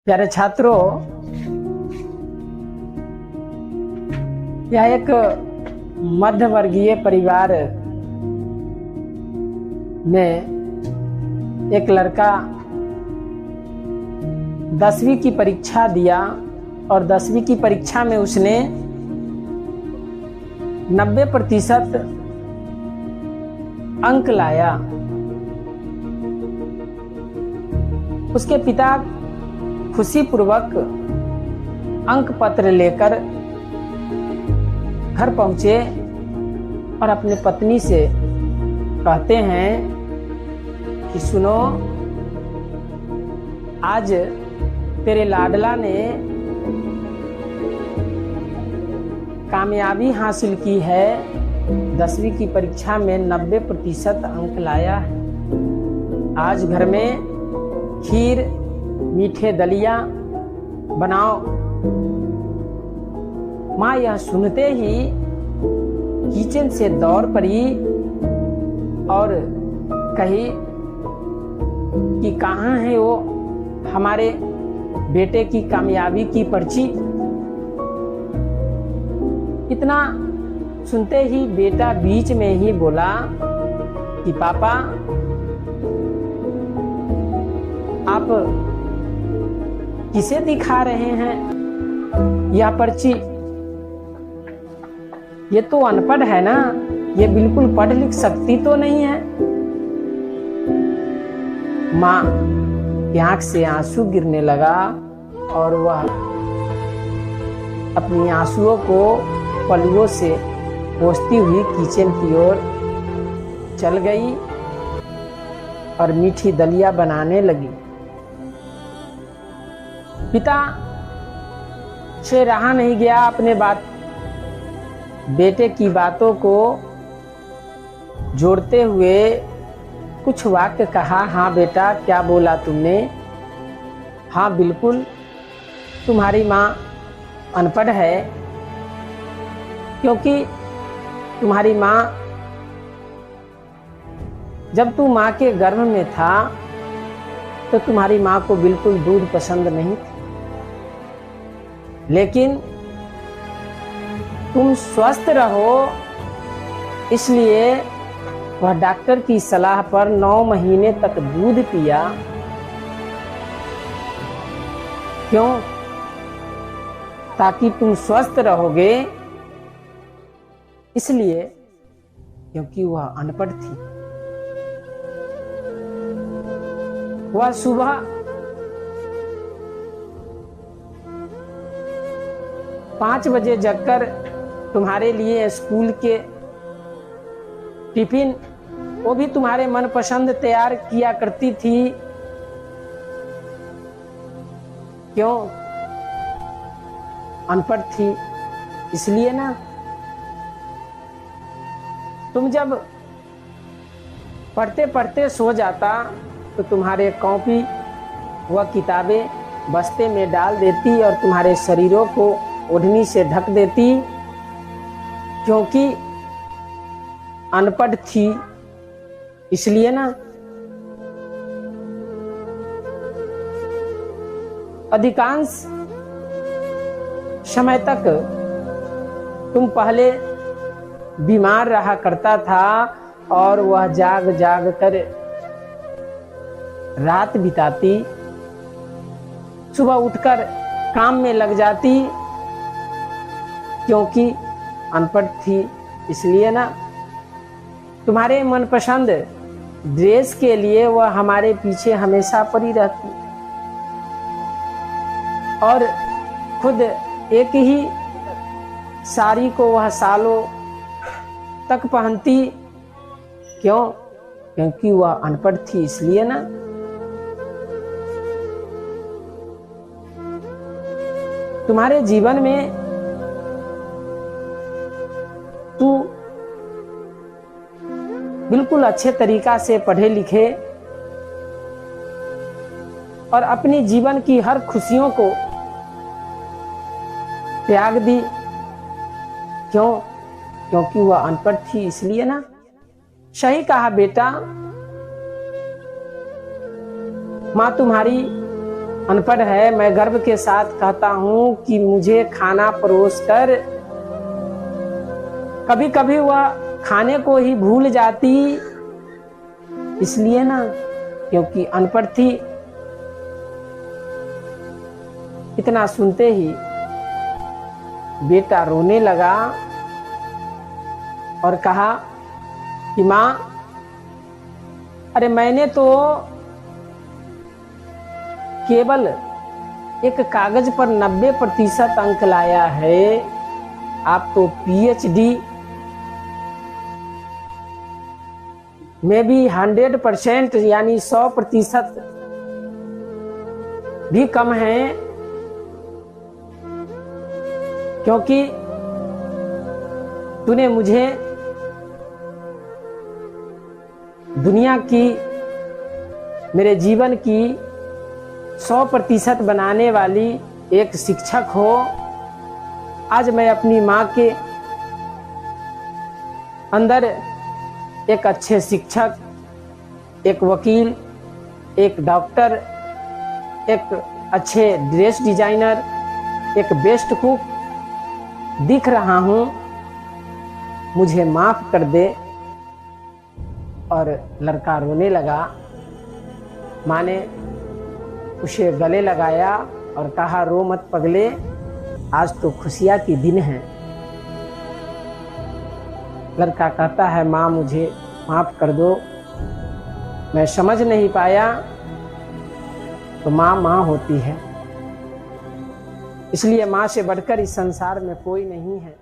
प्यारे छात्रों, यह एक मध्य वर्गीय परिवार में एक लड़का 10वीं की परीक्षा दिया और 10वीं की परीक्षा में उसने 90% अंक लाया। उसके पिता खुशी पूर्वक अंक पत्र लेकर घर पहुंचे और अपने पत्नी से कहते हैं कि सुनो, आज तेरे लाडला ने कामयाबी हासिल की है, 10वीं की परीक्षा में 90% अंक लाया है। आज घर में खीर मीठे दलिया बनाओ। माँ यह सुनते ही किचन से दौड़ पड़ी और कही कि कहाँ है वो हमारे बेटे की कामयाबी की पर्ची। इतना सुनते ही बेटा बीच में ही बोला कि पापा, आप किसे दिखा रहे हैं यह पर्ची? ये तो अनपढ़ है ना, ये बिल्कुल पढ़ लिख सकती तो नहीं है। माँ की आंख से आंसू गिरने लगा और वह अपनी आंसुओं को पलुओं से पोंछती हुई किचन की ओर चल गई और मीठी दलिया बनाने लगी। पिता से रहा नहीं गया, अपने बेटे की बातों को जोड़ते हुए कुछ वाक्य कहा। हाँ बेटा, क्या बोला तुमने? हाँ बिल्कुल, तुम्हारी माँ अनपढ़ है, क्योंकि तुम्हारी माँ जब तू माँ के गर्भ में था तो तुम्हारी माँ को बिल्कुल दूध पसंद नहीं था, लेकिन तुम स्वस्थ रहो इसलिए वह डॉक्टर की सलाह पर 9 महीने तक दूध पिया। क्यों? ताकि तुम स्वस्थ रहोगे, इसलिए, क्योंकि वह अनपढ़ थी। वह सुबह 5 बजे जगकर तुम्हारे लिए स्कूल के टिफिन, वो भी तुम्हारे मनपसंद तैयार किया करती थी। क्यों? अनपढ़ थी इसलिए ना। तुम जब पढ़ते पढ़ते सो जाता तो तुम्हारे कॉपी व किताबें बस्ते में डाल देती और तुम्हारे शरीरों को ओढ़नी से ढक देती, क्योंकि अनपढ़ थी इसलिए ना। अधिकांश समय तक तुम पहले बीमार रहा करता था और वह जाग जाग कर रात बिताती, सुबह उठकर काम में लग जाती, क्योंकि अनपढ़ थी इसलिए ना। तुम्हारे मनपसंद ड्रेस के लिए वह हमारे पीछे हमेशा पड़ी रहती और खुद एक ही साड़ी को वह सालों तक पहनती। क्यों? क्योंकि वह अनपढ़ थी इसलिए ना। तुम्हारे जीवन में तू बिल्कुल अच्छे तरीका से पढ़े लिखे और अपनी जीवन की हर खुशियों को त्याग दी। क्यों? क्योंकि वह अनपढ़ थी इसलिए ना। सही कहा बेटा, माँ तुम्हारी अनपढ़ है, मैं गर्व के साथ कहता हूं कि मुझे खाना परोस कर कभी कभी वह खाने को ही भूल जाती, इसलिए ना क्योंकि अनपढ़ थी। इतना सुनते ही बेटा रोने लगा और कहा कि माँ, अरे मैंने तो केवल एक कागज पर 90% अंक लाया है, आप तो PhD में भी 100% यानी 100% भी कम है, क्योंकि तूने मुझे दुनिया की, मेरे जीवन की 100% बनाने वाली एक शिक्षक हो। आज मैं अपनी माँ के अंदर एक अच्छे शिक्षक, एक वकील, एक डॉक्टर, एक अच्छे ड्रेस डिजाइनर, एक बेस्ट कुक दिख रहा हूँ, मुझे माफ कर दे। और लड़का रोने लगा। माँ ने उसे गले लगाया और कहा, रो मत पगले, आज तो खुशियाँ की दिन है। लड़का कहता है, माँ मुझे माफ कर दो, मैं समझ नहीं पाया। तो माँ माँ होती है, इसलिए माँ से बढ़कर इस संसार में कोई नहीं है।